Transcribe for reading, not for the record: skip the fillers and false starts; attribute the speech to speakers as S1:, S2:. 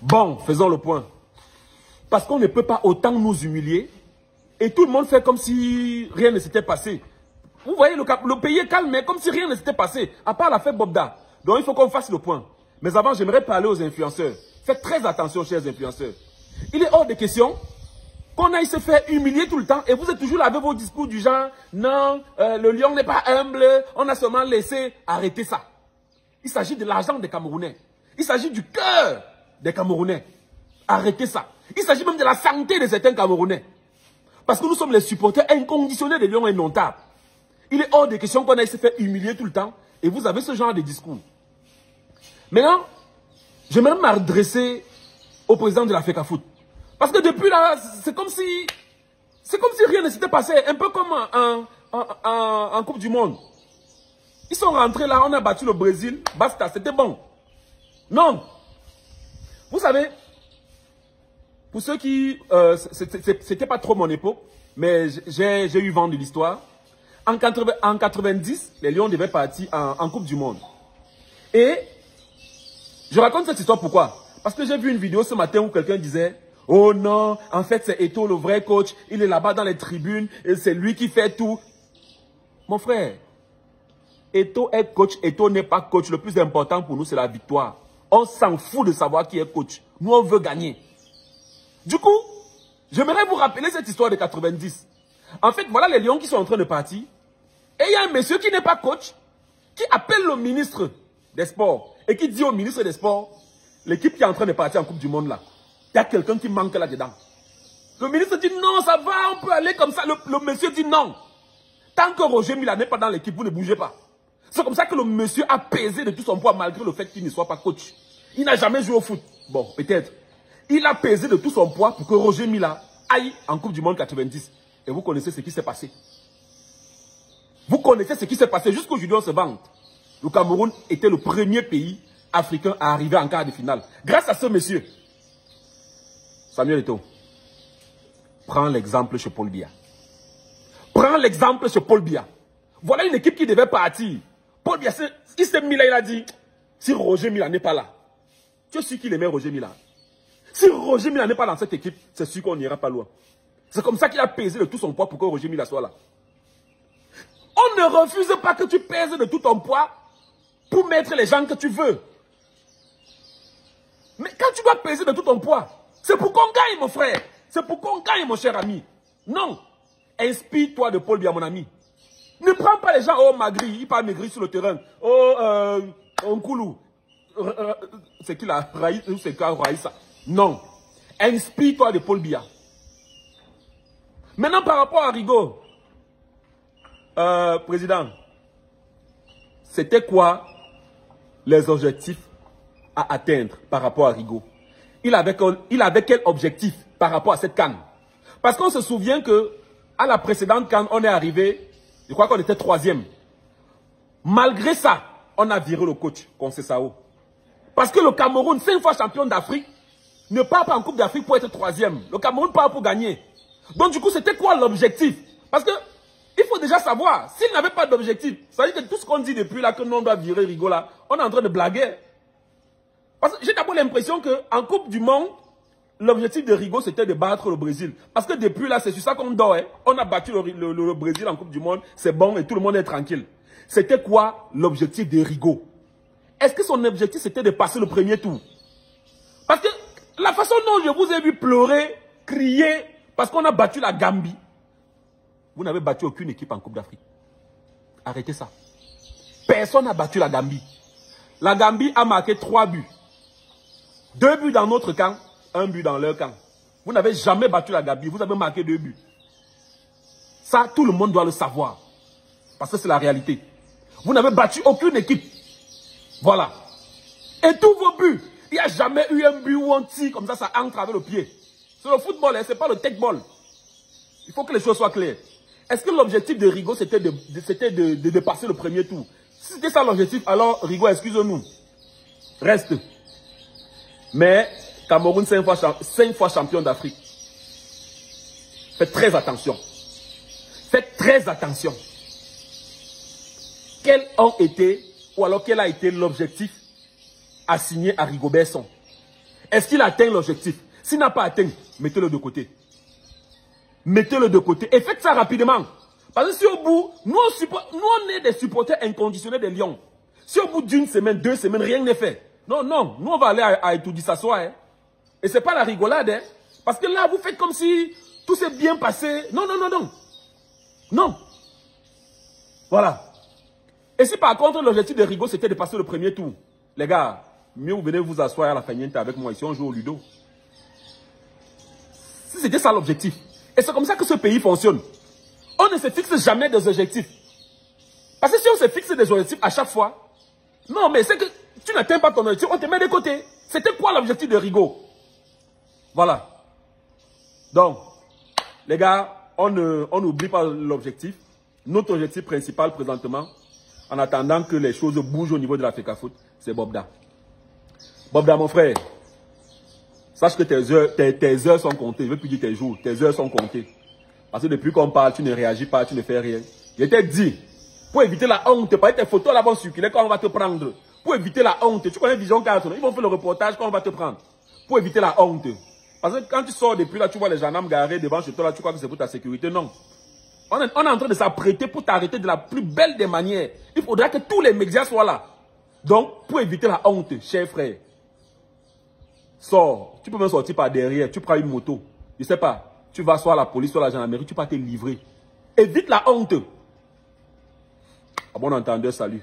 S1: Bon, faisons le point. Parce qu'on ne peut pas autant nous humilier et tout le monde fait comme si rien ne s'était passé. Vous voyez, le pays est calme, mais comme si rien ne s'était passé, à part la fête Bobda. Donc il faut qu'on fasse le point. Mais avant, j'aimerais parler aux influenceurs. Faites très attention, chers influenceurs. Il est hors de question qu'on aille se faire humilier tout le temps et vous êtes toujours là avec vos discours du genre « Non, le lion n'est pas humble, on a seulement laissé arrêter ça. » Il s'agit de l'argent des Camerounais. Il s'agit du cœur des Camerounais. Arrêtez ça. Il s'agit même de la santé de certains Camerounais. Parce que nous sommes les supporters inconditionnels des Lions indomptables. Il est hors de question qu'on aille se faire humilier tout le temps et vous avez ce genre de discours. Maintenant, j'aimerais m'adresser au président de la FECAFOOT. Parce que depuis là, c'est comme si rien ne s'était passé. Un peu comme en Coupe du Monde. Ils sont rentrés là, on a battu le Brésil. Basta, c'était bon. Non. Vous savez, pour ceux qui... c'était pas trop mon époque, mais j'ai eu vent de l'histoire. En 90, les Lions devaient partir en Coupe du Monde. Et je raconte cette histoire pourquoi? Parce que j'ai vu une vidéo ce matin où quelqu'un disait « Oh non, en fait c'est Eto'o le vrai coach, il est là-bas dans les tribunes et c'est lui qui fait tout. » Mon frère, Eto'o est coach, Eto'o n'est pas coach. Le plus important pour nous, c'est la victoire. On s'en fout de savoir qui est coach. Nous, on veut gagner. Du coup, j'aimerais vous rappeler cette histoire de 90. En fait, voilà les Lions qui sont en train de partir. Et il y a un monsieur qui n'est pas coach, qui appelle le ministre des Sports et qui dit au ministre des Sports, l'équipe qui est en train de partir en Coupe du Monde là, il y a quelqu'un qui manque là-dedans. Le ministre dit non, ça va, on peut aller comme ça. Le monsieur dit non. Tant que Roger Mila n'est pas dans l'équipe, vous ne bougez pas. C'est comme ça que le monsieur a pesé de tout son poids malgré le fait qu'il ne soit pas coach. Il n'a jamais joué au foot. Bon, peut-être. Il a pesé de tout son poids pour que Roger Mila aille en Coupe du Monde 90. Et vous connaissez ce qui s'est passé. Vous connaissez ce qui s'est passé. Jusqu'aujourd'hui, on se vante. Le Cameroun était le premier pays africain à arriver en quart de finale. Grâce à ce monsieur. Samuel Eto'o, prends l'exemple chez Paul Biya. Prends l'exemple chez Paul Biya. Voilà une équipe qui devait partir. Paul Biya, il s'est mis là, il a dit, si Roger Mila n'est pas là, tu es sûr qu'il aimait Roger Mila. Si Roger Mila n'est pas dans cette équipe, c'est sûr qu'on n'ira pas loin. C'est comme ça qu'il a pesé de tout son poids pour que Roger Mila soit là. On ne refuse pas que tu pèses de tout ton poids pour mettre les gens que tu veux. Mais quand tu dois peser de tout ton poids, c'est pour qu'on gagne, mon frère. C'est pour qu'on gagne, mon cher ami. Non. Inspire-toi de Paul Biya, mon ami. Ne prends pas les gens, oh, Magri, il parle maigri sur le terrain. Oh, Nkoulou. C'est qui là? C'est quoi, Raïssa? Non. Inspire-toi de Paul Biya. Maintenant, par rapport à Rigaud, président, c'était quoi les objectifs à atteindre par rapport à Rigaud? Il avait quel objectif par rapport à cette CAN? Parce qu'on se souvient que à la précédente CAN, on est arrivé, je crois qu'on était 3e. Malgré ça, on a viré le coach, Conceição. Parce que le Cameroun, 5 fois champion d'Afrique, ne part pas en Coupe d'Afrique pour être 3e. Le Cameroun part pour gagner. Donc du coup, c'était quoi l'objectif? Parce que il faut déjà savoir, s'il n'avait pas d'objectif, ça veut dire que tout ce qu'on dit depuis là, que nous on doit virer Rigaud là, on est en train de blaguer. Parce que j'ai d'abord l'impression qu'en Coupe du Monde, l'objectif de Rigaud, c'était de battre le Brésil. Parce que depuis là, c'est sur ça qu'on dort. Hein. On a battu le Brésil en Coupe du Monde, c'est bon et tout le monde est tranquille. C'était quoi l'objectif de Rigaud? Est-ce que son objectif, c'était de passer le premier tour? Parce que la façon dont je vous ai vu pleurer, crier, parce qu'on a battu la Gambie, vous n'avez battu aucune équipe en Coupe d'Afrique. Arrêtez ça. Personne n'a battu la Gambie. La Gambie a marqué 3 buts. 2 buts dans notre camp, 1 but dans leur camp. Vous n'avez jamais battu la Gambie, vous avez marqué 2 buts. Ça, tout le monde doit le savoir. Parce que c'est la réalité. Vous n'avez battu aucune équipe. Voilà. Et tous vos buts, il n'y a jamais eu un but où on tire comme ça entre avec le pied. C'est le football, hein, ce n'est pas le tech-ball. Il faut que les choses soient claires. Est-ce que l'objectif de Rigaud, c'était de passer le premier tour? Si c'était ça l'objectif, alors Rigaud, excuse-nous. Reste. Mais Cameroun, 5 fois champion d'Afrique. Faites très attention. Faites très attention. Quels ont été, ou alors quel a été l'objectif assigné à Rigobert Song? Est-ce qu'il a atteint l'objectif? S'il n'a pas atteint, mettez-le de côté. Mettez-le de côté et faites ça rapidement. Parce que si au bout, nous on est des supporters inconditionnels des Lions. Si au bout d'une semaine, 2 semaines, rien n'est fait. Non, non, nous on va aller à Etoudi s'asseoir. Hein. Et ce n'est pas la rigolade. Hein. Parce que là, vous faites comme si tout s'est bien passé. Non, non, non, non. Non. Voilà. Et si par contre l'objectif de Rigo c'était de passer le premier tour, les gars, mieux vous venez vous asseoir à la feignante avec moi ici, on joue au Ludo. Si c'était ça l'objectif. Et c'est comme ça que ce pays fonctionne. On ne se fixe jamais des objectifs. Parce que si on se fixe des objectifs à chaque fois, non mais c'est que tu n'atteins pas ton objectif, on te met de côté. C'était quoi l'objectif de Rigo? Voilà. Donc, les gars, on n'oublie pas l'objectif. Notre objectif principal présentement, en attendant que les choses bougent au niveau de la FECAFOOT, c'est Bobda. Bobda, mon frère, sache que tes heures sont comptées. Je ne veux plus dire tes jours, tes heures sont comptées. Parce que depuis qu'on parle, tu ne réagis pas, tu ne fais rien. Je t'ai dit, pour éviter la honte, pas tes photos là vont circuler quand on va te prendre. Pour éviter la honte, tu connais Vision 4, ils vont faire le reportage quand on va te prendre. Pour éviter la honte. Parce que quand tu sors depuis là, tu vois les gendarmes garés devant chez toi là, tu crois que c'est pour ta sécurité. Non. On est en train de s'apprêter pour t'arrêter de la plus belle des manières. Il faudra que tous les médias soient là. Donc, pour éviter la honte, cher frère, sors. Tu peux même sortir par derrière. Tu prends une moto. Je ne sais pas. Tu vas soit à la police, soit à la gendarmerie. Tu vas te livrer. Évite la honte. À bon entendeur, salut.